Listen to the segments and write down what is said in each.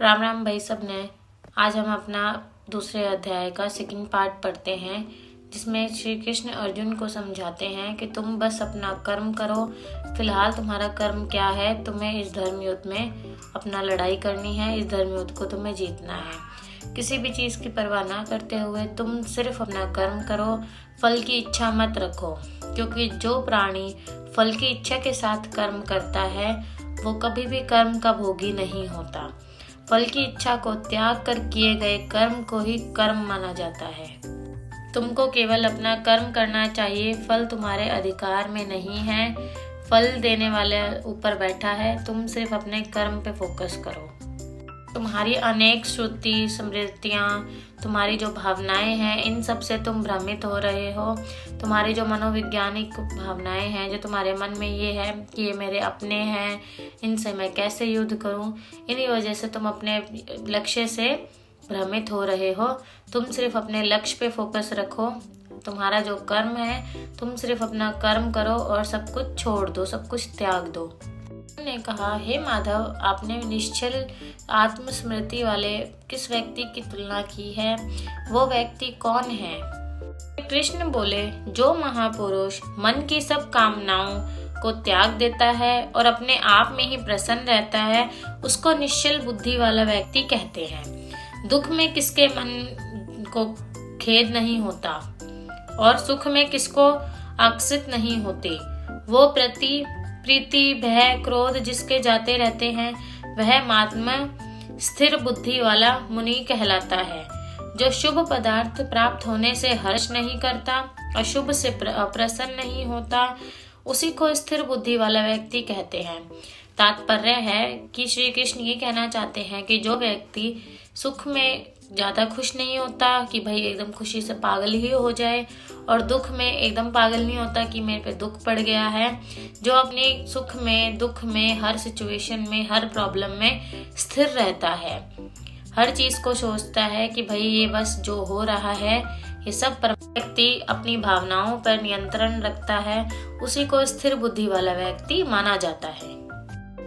राम राम भाई सब ने। आज हम अपना दूसरे अध्याय का सेकंड पार्ट पढ़ते हैं, जिसमें श्री कृष्ण अर्जुन को समझाते हैं कि तुम बस अपना कर्म करो। फिलहाल तुम्हारा कर्म क्या है, तुम्हें इस धर्म युद्ध में अपना लड़ाई करनी है, इस धर्म युद्ध को तुम्हें जीतना है। किसी भी चीज़ की परवाह ना करते हुए तुम सिर्फ अपना कर्म करो, फल की इच्छा मत रखो, क्योंकि जो प्राणी फल की इच्छा के साथ कर्म करता है वो कभी भी कर्म का भोगी नहीं होता। फल की इच्छा को त्याग कर किए गए कर्म को ही कर्म माना जाता है। तुमको केवल अपना कर्म करना चाहिए, फल तुम्हारे अधिकार में नहीं है, फल देने वाले ऊपर बैठा है। तुम सिर्फ अपने कर्म पे फोकस करो। तुम्हारी अनेक श्रुति स्मृतियाँ, तुम्हारी जो भावनाएं हैं, इन सब से तुम भ्रमित हो रहे हो। तुम्हारी जो मनोवैज्ञानिक भावनाएं हैं, जो तुम्हारे मन में ये है कि ये मेरे अपने हैं, इनसे मैं कैसे युद्ध करूं, इन्हीं वजह से तुम अपने लक्ष्य से भ्रमित हो रहे हो। तुम सिर्फ अपने लक्ष्य पे फोकस रखो। तुम्हारा जो कर्म है, तुम सिर्फ अपना कर्म करो और सब कुछ छोड़ दो, सब कुछ त्याग दो। ने कहा, हे माधव, आपने निश्चल आत्मस्मृति वाले किस व्यक्ति की तुलना की है? वो व्यक्ति कौन है? कृष्ण बोले, जो महापुरुष मन की सब कामनाओं को त्याग देता है और अपने आप में ही प्रसन्न रहता है, उसको निश्चल बुद्धि वाला व्यक्ति कहते हैं। दुख में किसके मन को खेद नहीं होता और सुख में किसको आकर्षित नहीं होती। वो प्रीति भय क्रोध जिसके जाते रहते हैं, वह महात्मा स्थिर बुद्धि वाला मुनि कहलाता है। जो शुभ पदार्थ प्राप्त होने से हर्ष नहीं करता, अशुभ से प्रसन्न नहीं होता, उसी को स्थिर बुद्धि वाला व्यक्ति कहते हैं। तात्पर्य है कि श्री कृष्ण ये कहना चाहते हैं कि जो व्यक्ति सुख में ज्यादा खुश नहीं होता कि भाई एकदम खुशी से पागल ही हो जाए, और दुख में एकदम पागल नहीं होता कि मेरे पे दुख पड़ गया है, जो अपने सुख में दुख में हर सिचुएशन में हर प्रॉब्लम में स्थिर रहता है, हर चीज को सोचता है कि भाई ये बस जो हो रहा है ये सब पर व्यक्ति अपनी भावनाओं पर नियंत्रण रखता है, उसी को स्थिर बुद्धि वाला व्यक्ति माना जाता है।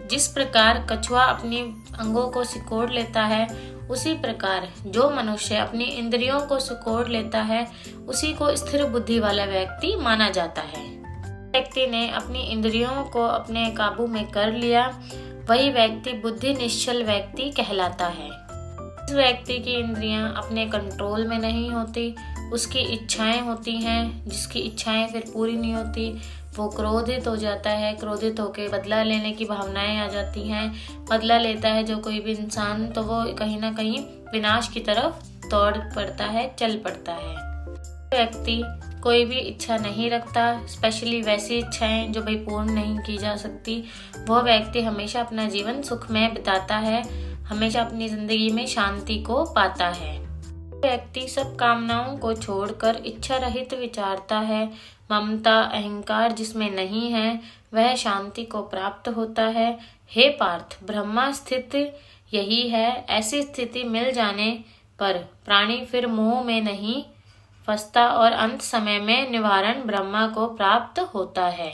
जिस प्रकार कछुआ अपनी अंगों को सिकोड़ लेता है, उसी प्रकार जो मनुष्य अपनी इंद्रियों को सिकोड़ लेता है, उसी को स्थिर बुद्धि वाला व्यक्ति माना जाता है। व्यक्ति ने अपनी इंद्रियों को अपने काबू में कर लिया, वही व्यक्ति बुद्धि निश्चल व्यक्ति कहलाता है। इस व्यक्ति की इंद्रियां अपने कंट्रोल में नहीं होती, उसकी इच्छाएं होती हैं, जिसकी इच्छाएं फिर पूरी नहीं होती, वो क्रोधित हो जाता है। क्रोधित होकर बदला लेने की भावनाएं आ जाती हैं। बदला लेता है जो कोई भी इंसान, तो वो कहीं ना कहीं विनाश की तरफ दौड़ पड़ता है, चल पड़ता है। व्यक्ति कोई भी इच्छा नहीं रखता, स्पेशली वैसी इच्छाएं जो भाई पूर्ण नहीं की जा सकती, वह व्यक्ति हमेशा अपना जीवन सुख में बिताता है, हमेशा अपनी जिंदगी में शांति को पाता है। व्यक्ति सब कामनाओं को छोड़कर इच्छा रहित विचारता है। ममता अहंकार जिसमें नहीं है, वह शांति को प्राप्त होता है। हे पार्थ, ब्रह्मा स्थित यही है। ऐसी स्थिति मिल जाने पर प्राणी फिर मोह में नहीं फंसता और अंत समय में निवारण ब्रह्मा को प्राप्त होता है।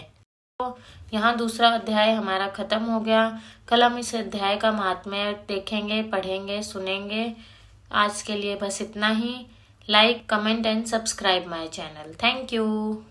तो यहाँ दूसरा अध्याय हमारा खत्म हो गया। कल हम इस अध्याय का महात्म्य देखेंगे, पढ़ेंगे, सुनेंगे। आज के लिए बस इतना ही। Like, comment and subscribe my channel. Thank you.